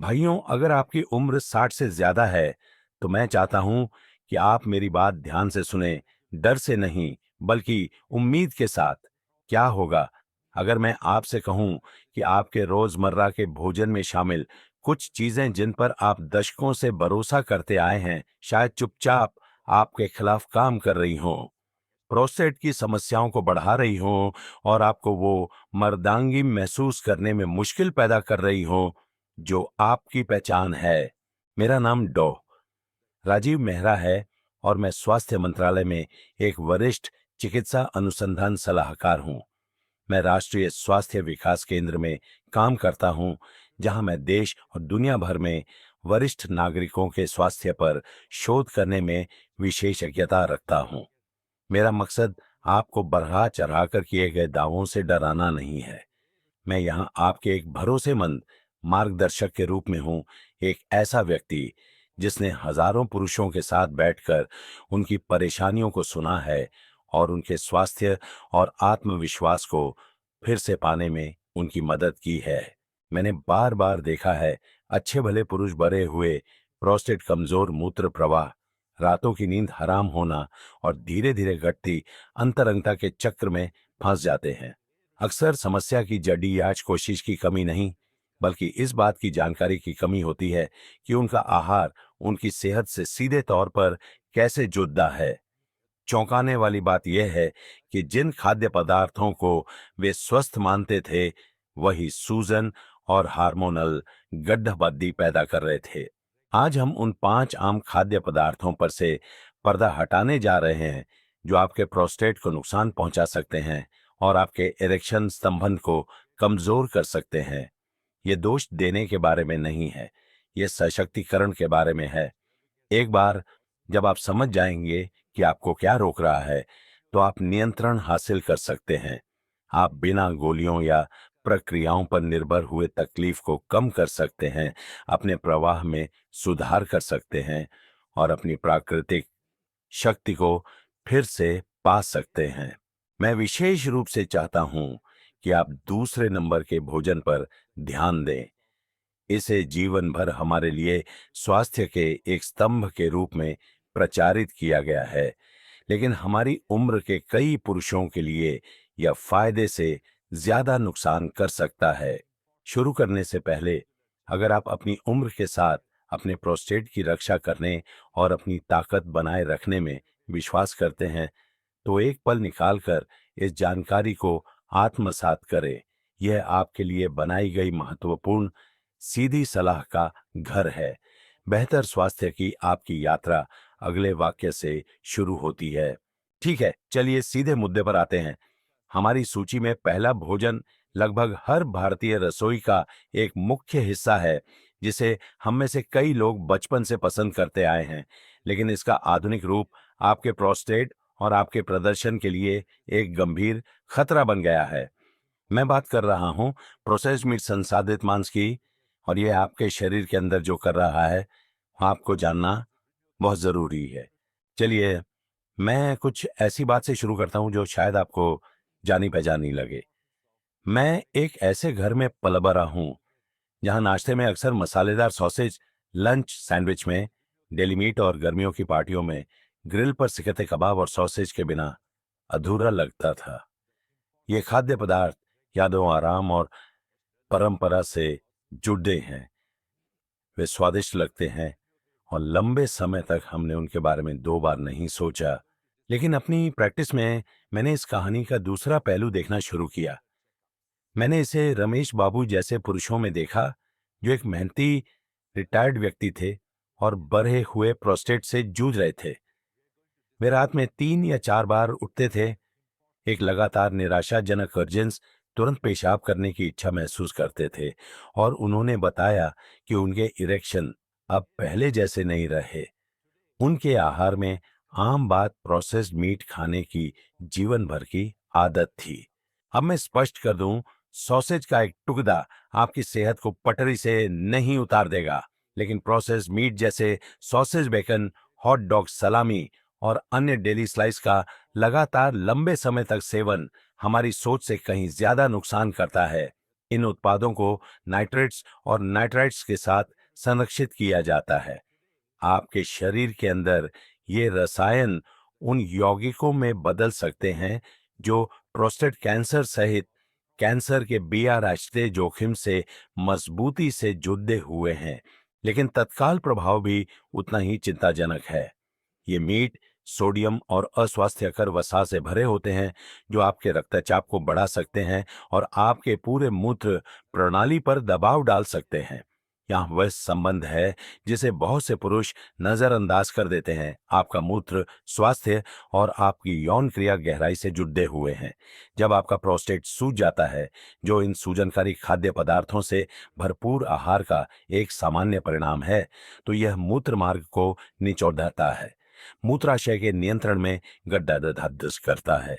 भाइयों, अगर आपकी उम्र 60 से ज्यादा है, तो मैं चाहता हूं कि आप मेरी बात ध्यान से सुने, डर से नहीं, बल्कि उम्मीद के साथ। क्या होगा अगर मैं आपसे कहूं कि आपके रोजमर्रा के भोजन में शामिल कुछ चीजें जिन पर आप दशकों से भरोसा करते आए हैं, शायद चुपचाप आपके खिलाफ काम कर रही हों, प्रोस्टेट की समस्याओं को बढ़ा रही हों और आपको वो मर्दांगी महसूस करने में मुश्किल पैदा कर रही हों जो आपकी पहचान है। मेरा नाम डॉ राजीव मेहरा है और मैं स्वास्थ्य मंत्रालय में एक वरिष्ठ चिकित्सा अनुसंधान सलाहकार हूं। मैं राष्ट्रीय स्वास्थ्य विकास केंद्र में काम करता हूं, जहां मैं देश और दुनिया भर में वरिष्ठ नागरिकों के स्वास्थ्य पर शोध करने में विशेषज्ञता रखता हूं। मेरा मकसद आपको बढ़ा चढ़ाकर किए गए दावों से डराना नहीं है। मैं यहाँ आपके एक भरोसेमंद मार्गदर्शक के रूप में हूँ, एक ऐसा व्यक्ति जिसने हजारों पुरुषों के साथ बैठकर उनकी परेशानियों को सुना है और उनके स्वास्थ्य और आत्मविश्वास को फिर से पाने में उनकी मदद की है। मैंने बार बार देखा है, अच्छे भले पुरुष भरे हुए प्रोस्टेट, कमजोर मूत्र प्रवाह, रातों की नींद हराम होना और धीरे धीरे घटती अंतरंगता के चक्र में फंस जाते हैं। अक्सर समस्या की जड़ी आज कोशिश की कमी नहीं, बल्कि इस बात की जानकारी की कमी होती है कि उनका आहार उनकी सेहत से सीधे तौर पर कैसे जुड़ता है। चौंकाने वाली बात यह है कि जिन खाद्य पदार्थों को वे स्वस्थ मानते थे, वही सूजन और हार्मोनल गड्ढाबद्दी पैदा कर रहे थे। आज हम उन 5 आम खाद्य पदार्थों पर से पर्दा हटाने जा रहे हैं जो आपके प्रोस्टेट को नुकसान पहुंचा सकते हैं और आपके इरेक्शन स्तंभन को कमजोर कर सकते हैं। ये दोष देने के बारे में नहीं है, ये सशक्तिकरण के बारे में है। एक बार जब आप समझ जाएंगे कि आपको क्या रोक रहा है, तो आप नियंत्रण हासिल कर सकते हैं। आप बिना गोलियों या प्रक्रियाओं पर निर्भर हुए तकलीफ को कम कर सकते हैं, अपने प्रवाह में सुधार कर सकते हैं और अपनी प्राकृतिक शक्ति को फिर से पा सकते हैं। मैं विशेष रूप से चाहता हूं कि आप दूसरे नंबर के भोजन पर ध्यान दें। इसे जीवन भर हमारे लिए स्वास्थ्य के एक स्तंभ के रूप में प्रचारित किया गया है, लेकिन हमारी उम्र के कई पुरुषों के लिए यह फायदे से ज्यादा नुकसान कर सकता है। शुरू करने से पहले, अगर आप अपनी उम्र के साथ अपने प्रोस्टेट की रक्षा करने और अपनी ताकत बनाए रखने में विश्वास करते हैं, तो एक पल निकालकर इस जानकारी को आत्मसात करें। यह आपके लिए बनाई गई महत्वपूर्ण सीधी सलाह का घर है। बेहतर स्वास्थ्य की आपकी यात्रा अगले वाक्य से शुरू होती है। ठीक है, चलिए सीधे मुद्दे पर आते हैं। हमारी सूची में पहला भोजन लगभग हर भारतीय रसोई का एक मुख्य हिस्सा है, जिसे हम में से कई लोग बचपन से पसंद करते आए हैं, लेकिन इसका आधुनिक रूप आपके प्रोस्टेट और आपके प्रदर्शन के लिए एक गंभीर खतरा बन गया है। मैं बात कर रहा हूं प्रोसेस्ड मीट, संसाधित मांस की, और यह आपके शरीर के अंदर जो कर रहा है, आपको जानना बहुत जरूरी है। चलिए, मैं कुछ ऐसी बात से शुरू करता हूं जो शायद आपको जानी पहचानी लगे। मैं एक ऐसे घर में पल बड़ा हूं जहां नाश्ते में अक्सर मसालेदार सॉसेज, लंच सैंडविच में डेली मीट और गर्मियों की पार्टियों में ग्रिल पर सिकते कबाब और सॉसेज के बिना अधूरा लगता था। ये खाद्य पदार्थ यादों, आराम और परंपरा से जुड़े हैं। वे स्वादिष्ट लगते हैं और लंबे समय तक हमने उनके बारे में 2 बार नहीं सोचा। लेकिन अपनी प्रैक्टिस में मैंने इस कहानी का दूसरा पहलू देखना शुरू किया। मैंने इसे रमेश बाबू जैसे पुरुषों में देखा, जो एक मेहनती रिटायर्ड व्यक्ति थे और बढ़े हुए प्रोस्टेट से जूझ रहे थे। वे रात में 3 या 4 बार उठते थे, एक लगातार निराशाजनक अर्जेंस, तुरंत पेशाब करने की इच्छा महसूस करते थे, और उन्होंने बताया कि उनके इरेक्शन अब पहले जैसे नहीं रहे। उनके आहार में आम बात प्रोसेस्ड मीट खाने की जीवन भर की आदत थी। अब मैं स्पष्ट कर दूं, सॉसेज का एक टुकड़ा आपकी सेहत को पटरी से नहीं उतार देगा, लेकिन प्रोसेस्ड मीट जैसे सॉसेज, बेकन, हॉट डॉग, सलामी और अन्य डेली स्लाइस का लगातार लंबे समय तक सेवन हमारी सोच से कहीं ज्यादा नुकसान करता है। इन उत्पादों को नाइट्रेट्स और नाइट्राइट्स के साथ संरक्षित किया जाता है। आपके शरीर के अंदर ये रसायन उन यौगिकों में बदल सकते हैं जो प्रोस्टेट कैंसर सहित कैंसर के BRHA जोखिम से मजबूती से जुड़े हुए हैं, लेकिन तत्काल प्रभाव भी उतना ही चिंताजनक है। ये मीट सोडियम और अस्वास्थ्यकर वसा से भरे होते हैं जो आपके रक्तचाप को बढ़ा सकते हैं और आपके पूरे मूत्र प्रणाली पर दबाव डाल सकते हैं। यहाँ वह संबंध है जिसे बहुत से पुरुष नजरअंदाज कर देते हैं। आपका मूत्र स्वास्थ्य और आपकी यौन क्रिया गहराई से जुड़े हुए हैं। जब आपका प्रोस्टेट सूज जाता है, जो इन सूजनकारी खाद्य पदार्थों से भरपूर आहार का एक सामान्य परिणाम है, तो यह मूत्र मार्ग को निचोड़ता है, मूत्राशय के नियंत्रण में गड्ढा करता है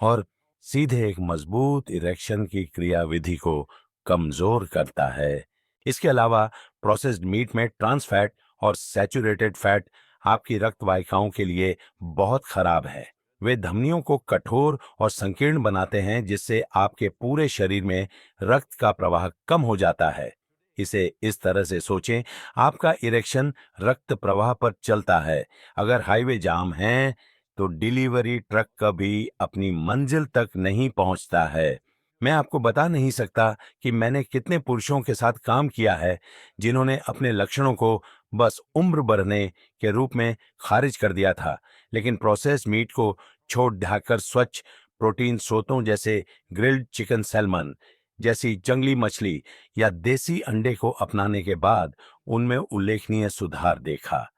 और सीधे एक मजबूत इरेक्शन की क्रियाविधि को कमजोर करता है। इसके अलावा प्रोसेस्ड मीट में ट्रांस फैट और सैचुरेटेड फैट आपकी रक्त वाहिकाओं के लिए बहुत खराब है। वे धमनियों को कठोर और संकीर्ण बनाते हैं, जिससे आपके पूरे शरीर में रक्त का प्रवाह कम हो जाता है। इसे इस तरह से सोचें, आपका इरेक्शन रक्त प्रवाह पर चलता है। अगर हाईवे जाम है तो डिलीवरी ट्रक कभी अपनी मंजिल तक नहीं पहुंचता है। मैं आपको बता नहीं सकता कि मैंने कितने पुरुषों के साथ काम किया है जिन्होंने अपने लक्षणों को बस उम्र बढ़ने के रूप में खारिज कर दिया था, लेकिन प्रोसेस मीट को छोड़ ढाकर स्वच्छ प्रोटीन स्रोतों जैसे ग्रिल्ड चिकन, सैल्मन जैसी जंगली मछली या देसी अंडे को अपनाने के बाद उनमें उल्लेखनीय सुधार देखा।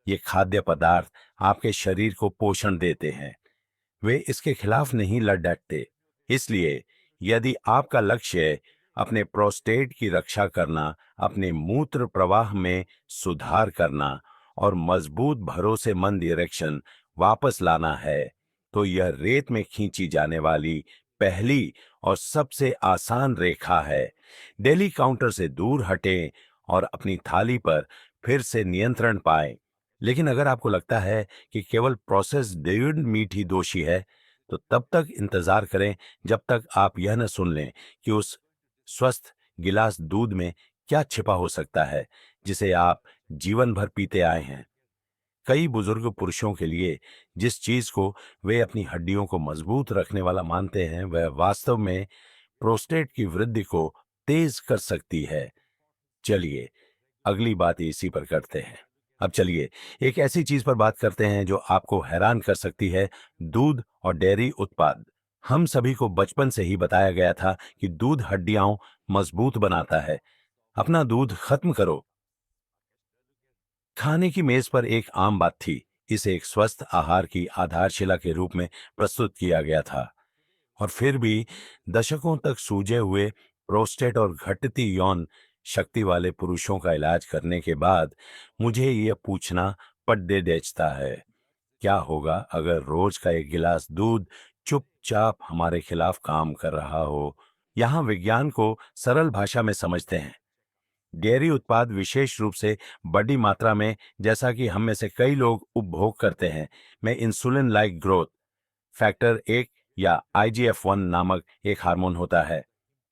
ये खाद्य पदार्थ आपके शरीर को पोषण देते हैं, वे इसके खिलाफ नहीं लड़ डटते। इसलिए यदि आपका लक्ष्य अपने प्रोस्टेट की रक्षा करना, अपने मूत्र प्रवाह में सुधार करना और मजबूत भरोसेमंद इरेक्शन वापस लाना है, तो यह रेत में खींची जाने वाली पहली और सबसे आसान रेखा है। डेली काउंटर से दूर हटें और अपनी थाली पर फिर से नियंत्रण पाएं। लेकिन अगर आपको लगता है कि केवल प्रोसेस्ड डेयर्ड मीट ही दोषी है, तो तब तक इंतजार करें जब तक आप यह न सुन लें कि उस स्वस्थ गिलास दूध में क्या छिपा हो सकता है जिसे आप जीवन भर पीते आए हैं। कई बुजुर्ग पुरुषों के लिए जिस चीज को वे अपनी हड्डियों को मजबूत रखने वाला मानते हैं, वह वास्तव में प्रोस्टेट की वृद्धि को तेज कर सकती है। चलिए अगली बात इसी पर करते हैं। अब चलिए एक ऐसी चीज पर बात करते हैं जो आपको हैरान कर सकती है, दूध और डेयरी उत्पाद। हम सभी को बचपन से ही बताया गया था कि दूध हड्डियां मजबूत बनाता है। अपना दूध खत्म करो। खाने की मेज पर एक आम बात थी। इसे एक स्वस्थ आहार की आधारशिला के रूप में प्रस्तुत किया गया था। और फिर भी दशकों तक सूजे हुए प्रोस्टेट और घटती यौन शक्ति वाले पुरुषों का इलाज करने के बाद मुझे यह पूछना पड्डे डेचता है, क्या होगा अगर रोज का एक गिलास दूध चुपचाप हमारे खिलाफ काम कर रहा हो। यहाँ विज्ञान को सरल भाषा में समझते हैं। डेयरी उत्पाद विशेष रूप से बड़ी मात्रा में, जैसा कि हम में से कई लोग उपभोग करते हैं, में इंसुलिन लाइक ग्रोथ फैक्टर 1 या IGF-1 नामक एक हार्मोन होता है।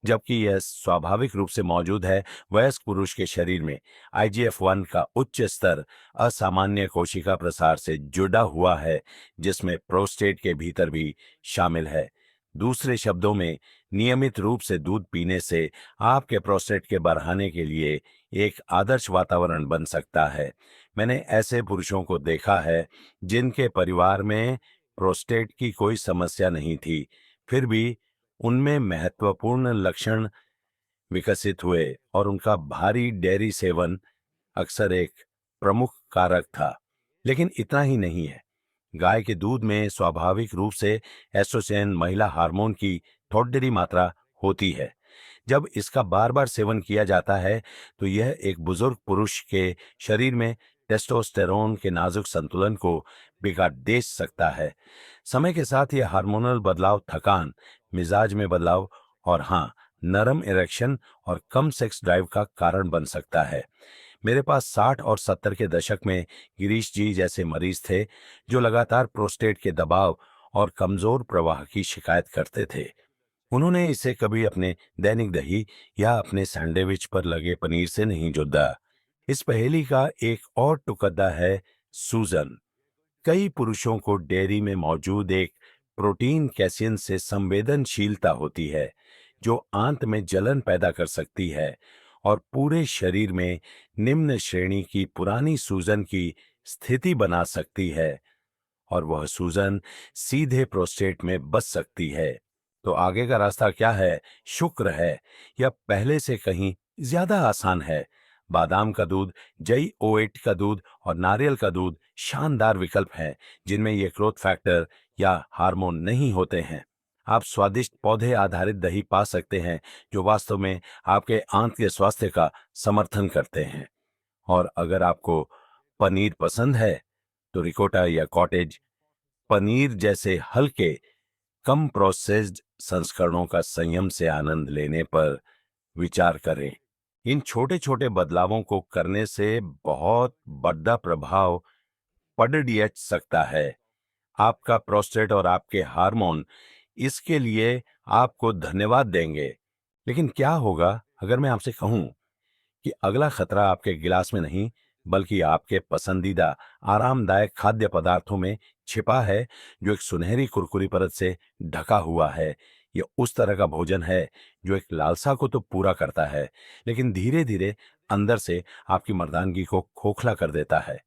जबकि यह स्वाभाविक रूप से मौजूद है वयस्क पुरुष के शरीर में, IGF-1 का उच्च स्तर असामान्य कोशिका प्रसार से जुड़ा हुआ है, जिसमें प्रोस्टेट के भीतर भी शामिल है। दूसरे शब्दों में, नियमित रूप से दूध पीने से आपके प्रोस्टेट के बढ़ाने के लिए एक आदर्श वातावरण बन सकता है। मैंने ऐसे पुरुषों को देखा है जिनके परिवार में प्रोस्टेट की कोई समस्या नहीं थी, फिर भी उनमें महत्वपूर्ण लक्षण विकसित हुए और उनका भारी डेयरी सेवन अक्सर एक प्रमुख कारक था। लेकिन इतना ही नहीं है। गाय के दूध में स्वाभाविक रूप से एस्ट्रोजन महिला हार्मोन की थोड़ी मात्रा होती है। जब इसका बार बार सेवन किया जाता है तो यह एक बुजुर्ग पुरुष के शरीर में टेस्टोस्टेरोन के नाजुक संतुलन को बिगाड़ दे सकता है। समय के साथ यह हार्मोनल बदलाव थकान, मिजाज में बदलाव और हाँ, नरम इरेक्शन और कम सेक्स ड्राइव का कारण बन सकता है। मेरे पास 60 और 70 के दशक में गिरीश जी जैसे मरीज थे जो लगातार प्रोस्टेट के दबाव और कमजोर प्रवाह की शिकायत करते थे। उन्होंने इसे कभी अपने दैनिक दही या अपने सैंडविच पर लगे पनीर से नहीं जोड़ा। इस पहेली का एक और टुकड़ा है सूजन। कई पुरुषों को डेयरी में मौजूद एक प्रोटीन कैसिन से संवेदनशीलता होती है, जो आंत में जलन पैदा कर सकती है और पूरे शरीर में निम्न श्रेणी की पुरानी सूजन की स्थिति बना सकती है, और वह सूजन सीधे प्रोस्टेट में बस सकती है। तो आगे का रास्ता क्या है? शुक्र है, या पहले से कहीं ज्यादा आसान है। बादाम का दूध, जई ओएट का दूध और नारियल का दूध शानदार विकल्प हैं, जिनमें ये ग्रोथ फैक्टर या हार्मोन नहीं होते हैं। आप स्वादिष्ट पौधे आधारित दही पा सकते हैं, जो वास्तव में आपके आंत के स्वास्थ्य का समर्थन करते हैं। और अगर आपको पनीर पसंद है, तो रिकोटा या कॉटेज पनीर जैसे हल्के, कम प्रोसेस्ड संस्करणों का संयम से आनंद लेने पर विचार करें। इन छोटे छोटे बदलावों को करने से बहुत बड़ा प्रभाव पड़ सकता है। आपका प्रोस्टेट और आपके हार्मोन इसके लिए आपको धन्यवाद देंगे। लेकिन क्या होगा अगर मैं आपसे कहूं कि अगला खतरा आपके गिलास में नहीं, बल्कि आपके पसंदीदा आरामदायक खाद्य पदार्थों में छिपा है, जो एक सुनहरी कुरकुरी परत से ढका हुआ है। ये उस तरह का भोजन है जो एक लालसा को तो पूरा करता है, लेकिन धीरे धीरे अंदर से आपकी मर्दानगी को खोखला कर देता है।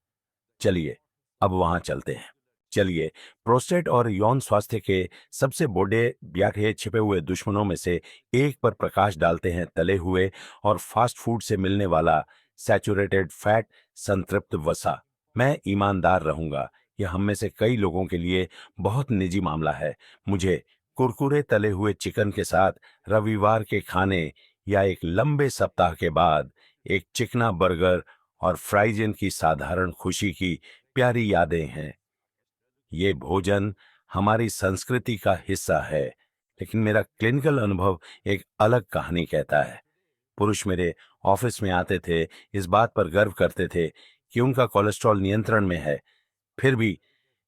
चलिए अब वहां चलते हैं। चलिए, प्रोस्टेट और यौन स्वास्थ्य के सबसे बड़े ब्याहे छिपे हुए दुश्मनों में से एक पर प्रकाश डालते हैं। तले हुए और फास्ट फूड से मिलने वाला सैचुरेटेड फैट, संतृप्त वसा। मैं ईमानदार रहूंगा, यह हम में से कई लोगों के लिए बहुत निजी मामला है। मुझे कुरकुरे तले हुए चिकन के साथ रविवार के खाने या एक लंबे सप्ताह के बाद एक चिकना बर्गर और फ्राइजन की साधारण खुशी की प्यारी यादें हैं। ये भोजन हमारी संस्कृति का हिस्सा है, लेकिन मेरा क्लिनिकल अनुभव एक अलग कहानी कहता है। पुरुष मेरे ऑफिस में आते थे, इस बात पर गर्व करते थे कि उनका कोलेस्ट्रॉल नियंत्रण में है, फिर भी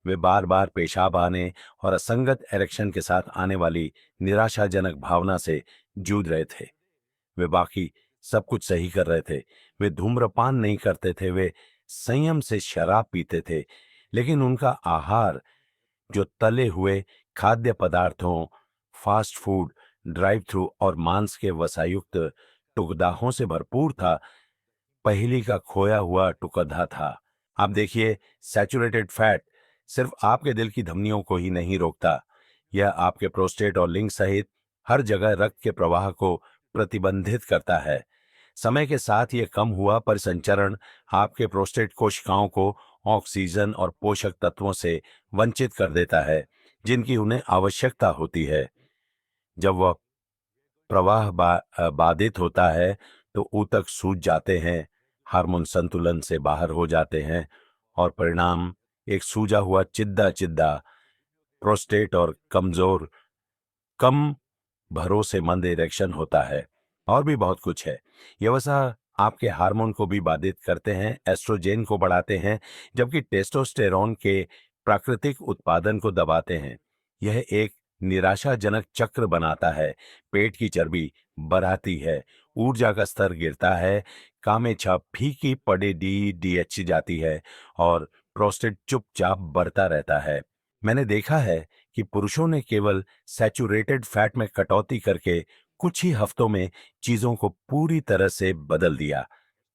वे बार बार पेशाब आने और असंगत एरेक्शन के साथ आने वाली निराशाजनक भावना से जूझ रहे थे। वे बाकी सब कुछ सही कर रहे थे। वे धूम्रपान नहीं करते थे, वे संयम से शराब पीते थे, लेकिन उनका आहार जो तले हुए खाद्य पदार्थों, फास्ट फूड, ड्राइव थ्रू और मांस के वसायुक्त टुकड़ों से भरपूर था, पहेली का खोया हुआ टुकड़ा था। आप देखिए, सैचुरेटेड फैट सिर्फ आपके दिल की धमनियों को ही नहीं रोकता, यह आपके प्रोस्टेट और लिंग सहित हर जगह रक्त के प्रवाह को प्रतिबंधित करता है। समय के साथ यह कम हुआ परिसंचरण आपके प्रोस्टेट कोशिकाओं को ऑक्सीजन और पोषक तत्वों से वंचित कर देता है, जिनकी उन्हें आवश्यकता होती है। जब वह प्रवाह बाधित होता है, तो ऊतक सूज जाते हैं, हार्मोन संतुलन से बाहर हो जाते हैं, और परिणाम एक सूजा हुआ चिद्दा चिद्दा प्रोस्टेट और कमजोर, कम भरोसेमंद इरेक्शन होता है। और भी बहुत कुछ है। ये वसा आपके हार्मोन को भी बाधित करते हैं, एस्ट्रोजेन को बढ़ाते हैं, जबकि टेस्टोस्टेरोन के प्राकृतिक उत्पादन को दबाते हैं। यह एक निराशाजनक चक्र बनाता है। पेट की चर्बी बढ़ाती है, ऊर्जा का स्तर गिरता है, कामेच्छा फीकी पड़े डी जाती है, और प्रोस्टेट चुपचाप बढ़ता रहता है। मैंने देखा है कि पुरुषों ने केवल सैचुरेटेड फैट में कटौती करके कुछ ही हफ्तों में चीजों को पूरी तरह से बदल दिया।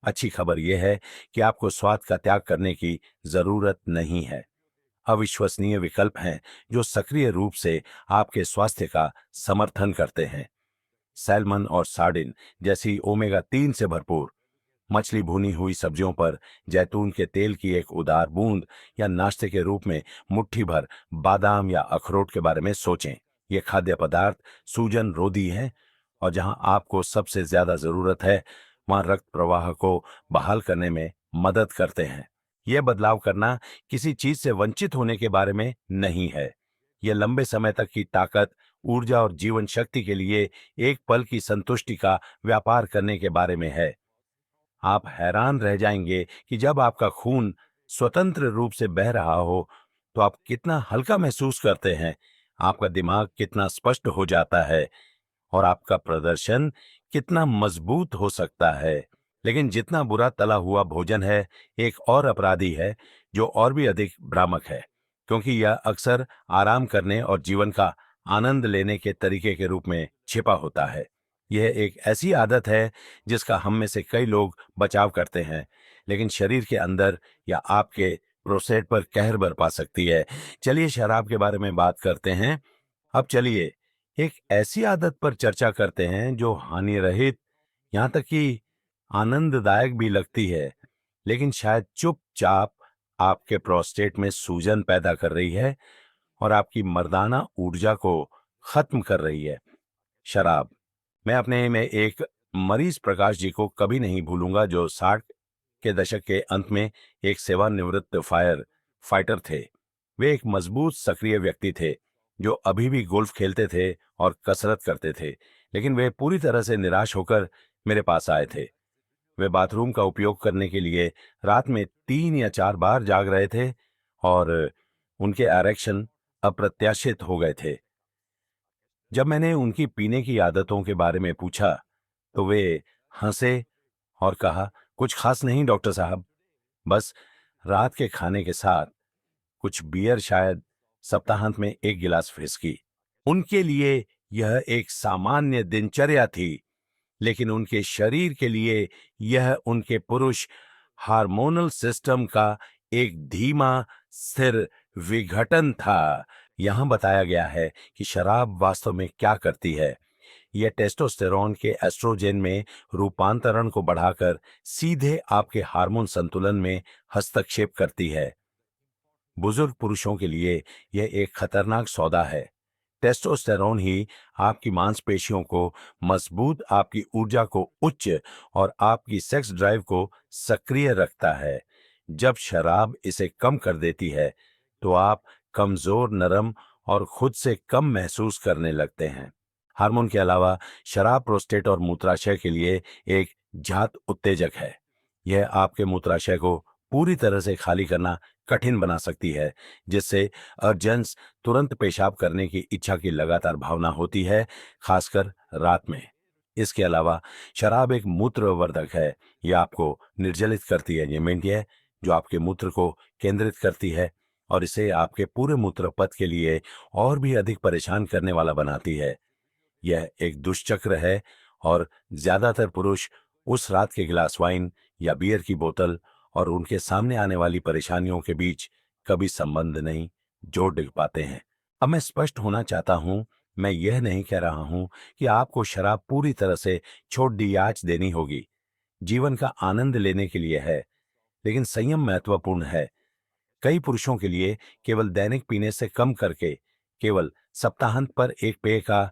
अच्छी खबर यह है कि आपको स्वाद का त्याग करने की जरूरत नहीं है। अविश्वसनीय विकल्प हैं जो सक्रिय रूप से आपके स्वास्थ्य का समर्थन करते हैं। सैल्मन और सार्डिन जैसी ओमेगा 3 से भरपूर मछली, भुनी हुई सब्जियों पर जैतून के तेल की एक उदार बूंद, या नाश्ते के रूप में मुट्ठी भर बादाम या अखरोट के बारे में सोचें। ये खाद्य पदार्थ सूजन रोधी हैं, और जहां आपको सबसे ज्यादा जरूरत है, वहां रक्त प्रवाह को बहाल करने में मदद करते हैं। यह बदलाव करना किसी चीज से वंचित होने के बारे में नहीं है। यह लंबे समय तक की ताकत, ऊर्जा और जीवन शक्ति के लिए एक पल की संतुष्टि का व्यापार करने के बारे में है। आप हैरान रह जाएंगे कि जब आपका खून स्वतंत्र रूप से बह रहा हो, तो आप कितना हल्का महसूस करते हैं। आपका दिमाग कितना स्पष्ट हो जाता है और आपका प्रदर्शन कितना मजबूत हो सकता है। लेकिन जितना बुरा तला हुआ भोजन है, एक और अपराधी है जो और भी अधिक भ्रामक है, क्योंकि यह अक्सर आराम करने और जीवन का आनंद लेने के तरीके के रूप में छिपा होता है। यह एक ऐसी आदत है जिसका हम में से कई लोग बचाव करते हैं, लेकिन शरीर के अंदर या आपके प्रोस्टेट पर कहर बरपा सकती है। चलिए शराब के बारे में बात करते हैं। अब चलिए एक ऐसी आदत पर चर्चा करते हैं जो हानि रहित, यहाँ तक कि आनंददायक भी लगती है, लेकिन शायद चुपचाप आपके प्रोस्टेट में सूजन पैदा कर रही है और आपकी मर्दाना ऊर्जा को खत्म कर रही है। शराब। मैं अपने में एक मरीज प्रकाश जी को कभी नहीं भूलूंगा, जो 60 के दशक के अंत में एक सेवानिवृत्त फायर फाइटर थे। वे एक मजबूत सक्रिय व्यक्ति थे जो अभी भी गोल्फ खेलते थे और कसरत करते थे, लेकिन वे पूरी तरह से निराश होकर मेरे पास आए थे। वे बाथरूम का उपयोग करने के लिए रात में 3 या 4 बार जाग रहे थे और उनके एरेक्शन अप्रत्याशित हो गए थे। जब मैंने उनकी पीने की आदतों के बारे में पूछा तो वे हंसे और कहा, कुछ खास नहीं डॉक्टर साहब, बस रात के खाने के साथ कुछ बियर, शायद सप्ताहांत में 1 गिलास व्हिस्की। उनके लिए यह एक सामान्य दिनचर्या थी, लेकिन उनके शरीर के लिए यह उनके पुरुष हार्मोनल सिस्टम का एक धीमा स्थिर विघटन था। यहां बताया गया है कि शराब वास्तव में क्या करती है। यह टेस्टोस्टेरोन के एस्ट्रोजेन में रूपांतरण को बढ़ाकर सीधे आपके हार्मोन संतुलन में हस्तक्षेप करती है। बुजुर्ग पुरुषों के लिए यह एक खतरनाक सौदा है। टेस्टोस्टेरोन ही आपकी मांसपेशियों को मजबूत, आपकी ऊर्जा को उच्च और आपकी सेक्स ड्राइव को सक्रिय रखता है। जब शराब इसे कम कर देती है तो आप कमजोर, नरम और खुद से कम महसूस करने लगते हैं। हार्मोन के अलावा शराब प्रोस्टेट और मूत्राशय के लिए एक जात उत्तेजक है। यह आपके मूत्राशय को पूरी तरह से खाली करना कठिन बना सकती है, जिससे अर्जेंस, तुरंत पेशाब करने की इच्छा की लगातार भावना होती है, खासकर रात में। इसके अलावा शराब एक मूत्रवर्धक है। यह आपको निर्जलित करती है, ये मेंटी है जो आपके मूत्र को केंद्रित करती है और इसे आपके पूरे मूत्र पथ के लिए और भी अधिक परेशान करने वाला बनाती है। यह एक दुष्चक्र है और ज्यादातर पुरुष उस रात के गिलास वाइन या बियर की बोतल और उनके सामने आने वाली परेशानियों के बीच कभी संबंध नहीं जोड़ डिग पाते हैं। अब मैं स्पष्ट होना चाहता हूं, मैं यह नहीं कह रहा हूं कि आपको शराब पूरी तरह से छोड़ दियाच देनी होगी। जीवन का आनंद लेने के लिए है, लेकिन संयम महत्वपूर्ण है। कई पुरुषों के लिए केवल दैनिक पीने से कम करके केवल सप्ताहांत पर एक पेय का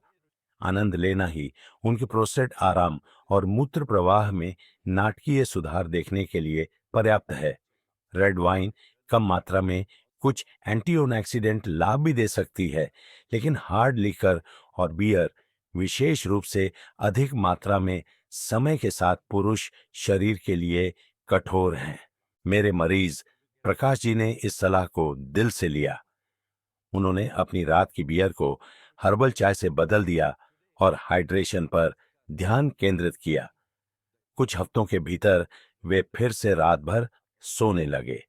आनंद लेना ही उनके प्रोस्टेट आराम और मूत्र प्रवाह में नाटकीय सुधार देखने के लिए पर्याप्त है। रेड वाइन कम मात्रा में कुछ एंटीऑक्सीडेंट लाभ भी दे सकती है, लेकिन हार्ड लिकर और बियर विशेष रूप से अधिक मात्रा में समय के साथ पुरुष शरीर के लिए कठोर हैं। मेरे मरीज प्रकाश जी ने इस सलाह को दिल से लिया। उन्होंने अपनी रात की बियर को हर्बल चाय से बदल दिया और हाइड्रेशन पर ध्यान केंद्रित किया। कुछ हफ्तों के भीतर वे फिर से रात भर सोने लगे।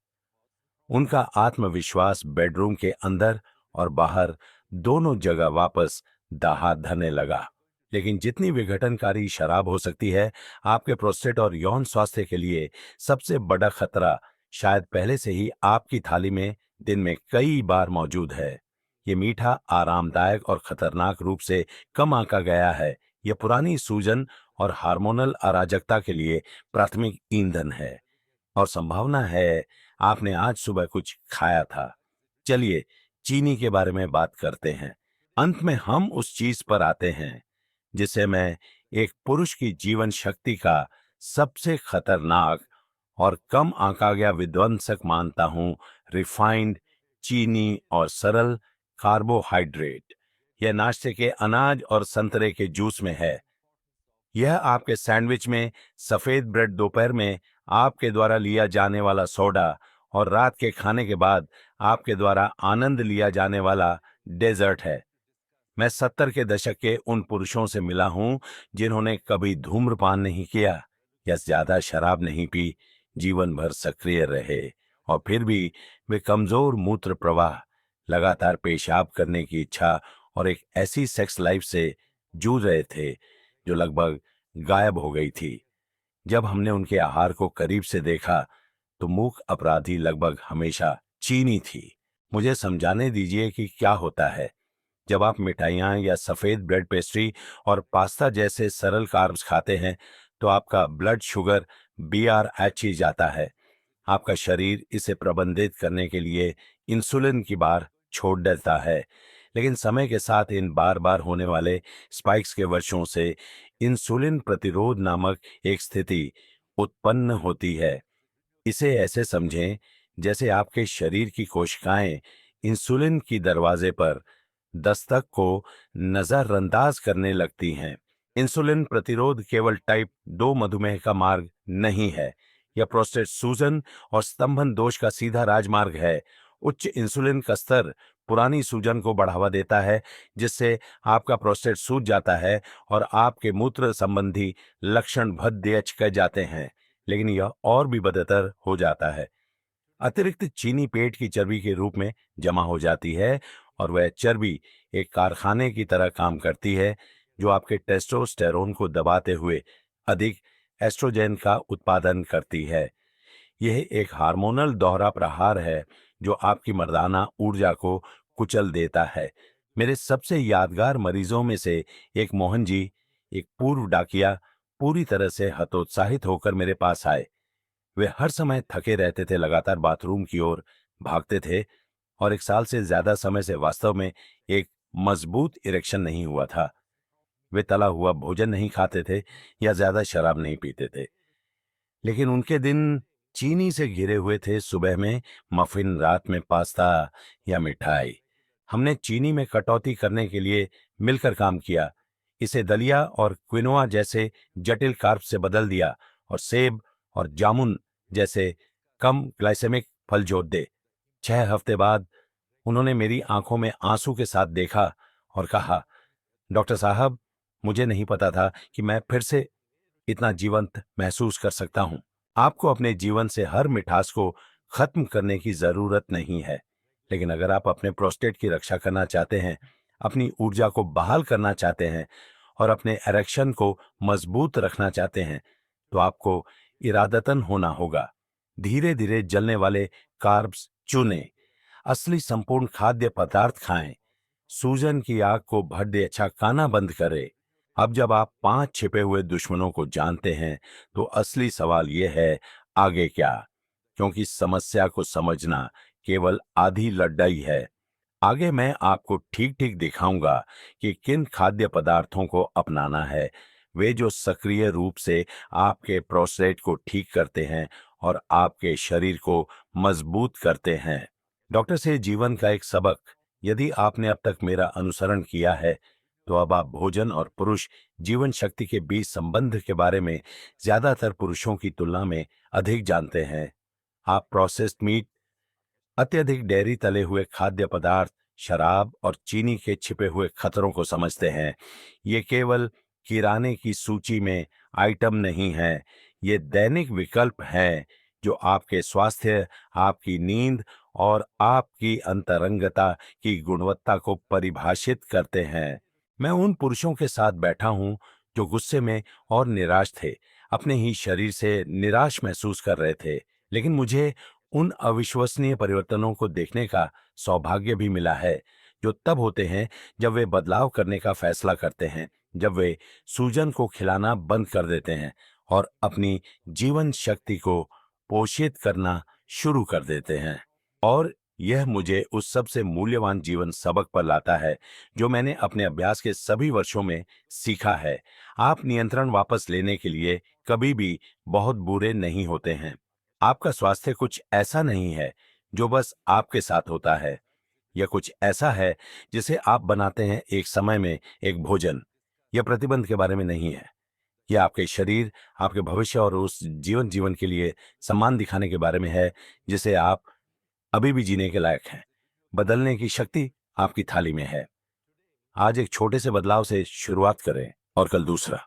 उनका आत्मविश्वास बेडरूम के अंदर और बाहर दोनों जगह वापस दहाड़ धरने लगा। लेकिन जितनी विघटनकारी शराब हो सकती है, आपके प्रोस्टेट और यौन स्वास्थ्य के लिए सबसे बड़ा खतरा शायद पहले से ही आपकी थाली में दिन में कई बार मौजूद है। ये मीठा, आरामदायक और खतरनाक रूप से कम आंका गया है। यह पुरानी सूजन और हार्मोनल अराजकता के लिए प्राथमिक ईंधन है और संभावना है आपने आज सुबह कुछ खाया था। चलिए चीनी के बारे में बात करते हैं। अंत में हम उस चीज पर आते हैं जिसे मैं एक पुरुष की जीवन शक्ति का सबसे खतरनाक और कम आंका गया विध्वंसक मानता हूं, रिफाइंड चीनी और सरल कार्बोहाइड्रेट। यह नाश्ते के अनाज और संतरे के जूस में है। यह आपके सैंडविच में सफेद ब्रेड, दोपहर में आपके द्वारा लिया जाने वाला सोडा और रात के खाने के बाद आपके द्वारा आनंद लिया जाने वाला डेजर्ट है। मैं 70 के दशक के उन पुरुषों से मिला हूं जिन्होंने कभी धूम्रपान नहीं किया या ज्यादा शराब नहीं पी, जीवन भर सक्रिय रहे, और फिर भी वे कमजोर मूत्र प्रवाह, लगातार पेशाब करने की इच्छा और एक ऐसी सेक्स लाइफ से जूझ रहे थे जो लगभग गायब हो गई थी। जब हमने उनके आहार को करीब से देखा तो मूक अपराधी लगभग हमेशा चीनी थी। मुझे समझाने दीजिए कि क्या होता है जब आप मिठाइयाँ या सफेद ब्रेड पेस्ट्री और पास्ता जैसे सरल कार्ब्स खाते हैं तो आपका ब्लड शुगर BRH जाता है। आपका शरीर इसे प्रबंधित करने के लिए इंसुलिन की बार छोड़ देता है, लेकिन समय के साथ इन बार बार होने वाले स्पाइक्स के वर्षों से इंसुलिन प्रतिरोध नामक एक स्थिति उत्पन्न होती है। इसे ऐसे समझें जैसे आपके शरीर की कोशिकाएं इंसुलिन की दरवाजे पर दस्तक को नजरअंदाज करने लगती हैं। इंसुलिन प्रतिरोध केवल टाइप 2 मधुमेह का मार्ग नहीं है, यह प्रोस्टेट सूजन और स्तंभन दोष का सीधा राजमार्ग है। उच्च इंसुलिन का स्तर पुरानी सूजन को बढ़ावा देता है, जिससे आपका प्रोस्टेट सूज जाता है और आपके मूत्र संबंधी लक्षण भद्यच कह जाते हैं। लेकिन यह और भी बदतर हो जाता है। अतिरिक्त चीनी पेट की चर्बी के रूप में जमा हो जाती है और वह चर्बी एक कारखाने की तरह काम करती है जो आपके टेस्टोस्टेरोन को दबाते हुए अधिक एस्ट्रोजेन का उत्पादन करती है। यह एक हार्मोनल दोहरा प्रहार है जो आपकी मर्दाना ऊर्जा को कुचल देता है। मेरे सबसे यादगार मरीजों में से एक मोहन जी, एक पूर्व डाकिया, पूरी तरह से हतोत्साहित होकर मेरे पास आए। वे हर समय थके रहते थे, लगातार बाथरूम की ओर भागते थे और 1 साल से ज्यादा समय से वास्तव में एक मजबूत इरेक्शन नहीं हुआ था। वे तला हुआ भोजन नहीं खाते थे या ज्यादा शराब नहीं पीते थे, लेकिन उनके दिन चीनी से घिरे हुए थे। सुबह में मफिन, रात में पास्ता या मिठाई। हमने चीनी में कटौती करने के लिए मिलकर काम किया, इसे दलिया और क्विनोआ जैसे जटिल कार्ब से बदल दिया और सेब और जामुन जैसे कम ग्लाइसेमिक फल जोड़ दे। 6 हफ्ते बाद उन्होंने मेरी आंखों में आंसू के साथ देखा और कहा, डॉक्टर साहब, मुझे नहीं पता था कि मैं फिर से इतना जीवंत महसूस कर सकता हूं। आपको अपने जीवन से हर मिठास को खत्म करने की जरूरत नहीं है, लेकिन अगर आप अपने प्रोस्टेट की रक्षा करना चाहते हैं, अपनी ऊर्जा को बहाल करना चाहते हैं और अपने एरेक्शन को मजबूत रखना चाहते हैं, तो आपको इरादतन होना होगा। धीरे धीरे जलने वाले कार्ब्स चुनें, असली संपूर्ण खाद्य पदार्थ खाएं, सूजन की आग को भड्डे अच्छा खाना बंद करें। अब जब आप 5 छिपे हुए दुश्मनों को जानते हैं तो असली सवाल यह है, आगे क्या? क्योंकि समस्या को समझना केवल आधी लड़ाई है। आगे मैं आपको ठीक ठीक दिखाऊंगा कि किन खाद्य पदार्थों को अपनाना है, वे जो सक्रिय रूप से आपके प्रोस्टेट को ठीक करते हैं और आपके शरीर को मजबूत करते हैं। डॉक्टर से जीवन का एक सबक। यदि आपने अब तक मेरा अनुसरण किया है तो अब आप भोजन और पुरुष जीवन शक्ति के बीच संबंध के बारे में ज्यादातर पुरुषों की तुलना में अधिक जानते हैं। आप प्रोसेस्ड मीट, अत्यधिक डेयरी तले हुए खाद्य पदार्थ, शराब और चीनी के छिपे हुए खतरों को समझते हैं। ये केवल किराने की सूची में आइटम नहीं है, ये दैनिक विकल्प हैं जो आपके स्वास्थ्य, आपकी नींद और आपकी अंतरंगता की गुणवत्ता को परिभाषित करते हैं। मैं उन पुरुषों के साथ बैठा हूं जो गुस्से में और निराश थे, अपने ही शरीर से निराश महसूस कर रहे थे, लेकिन मुझे उन अविश्वसनीय परिवर्तनों को देखने का सौभाग्य भी मिला है जो तब होते हैं जब वे बदलाव करने का फैसला करते हैं, जब वे सूजन को खिलाना बंद कर देते हैं और अपनी जीवन शक्ति को पोषित करना शुरू कर देते हैं। और यह मुझे उस सबसे मूल्यवान जीवन सबक पर लाता है जो मैंने अपने अभ्यास के सभी वर्षों में सीखा है। आप नियंत्रण वापस लेने के लिए कभी भी बहुत बुरे नहीं होते हैं। आपका स्वास्थ्य कुछ ऐसा नहीं है जो बस आपके साथ होता है। यह कुछ ऐसा है जिसे आप बनाते हैं एक समय में एक भोजन। यह प्रतिबंध के बारे में नहीं है। यह आपके शरीर, आपके भविष्य और उस जीवन के लिए सम्मान दिखाने के बारे में है जिसे आप अभी भी जीने के लायक हैं। बदलने की शक्ति आपकी थाली में है। आज एक छोटे से बदलाव से शुरुआत करें और कल दूसरा।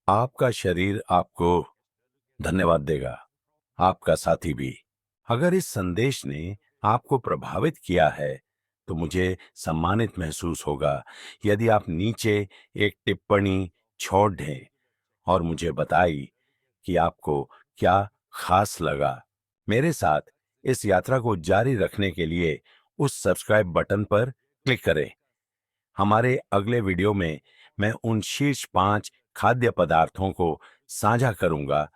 आपका शरीर आपको धन्यवाद देगा, आपका साथी भी। अगर इस संदेश ने आपको प्रभावित किया है तो मुझे सम्मानित महसूस होगा यदि आप नीचे एक टिप्पणी छोड़ दें और मुझे बताई कि आपको क्या खास लगा। मेरे साथ इस यात्रा को जारी रखने के लिए उस सब्सक्राइब बटन पर क्लिक करें। हमारे अगले वीडियो में मैं उन शीर्ष 5 खाद्य पदार्थों को साझा करूंगा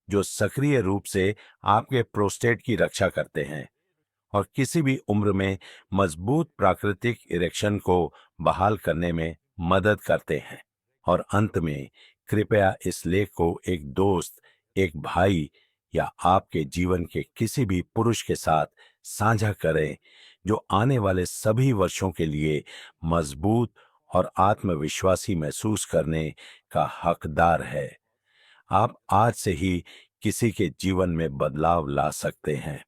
जो सक्रिय रूप से आपके प्रोस्टेट की रक्षा करते हैं और किसी भी उम्र में मजबूत प्राकृतिक इरेक्शन को बहाल करने में मदद करते हैं। और अंत में कृपया इस लेख को एक दोस्त, एक भाई या आपके जीवन के किसी भी पुरुष के साथ साझा करें जो आने वाले सभी वर्षों के लिए मजबूत और आत्मविश्वासी महसूस करने का हकदार है। आप आज से ही किसी के जीवन में बदलाव ला सकते हैं।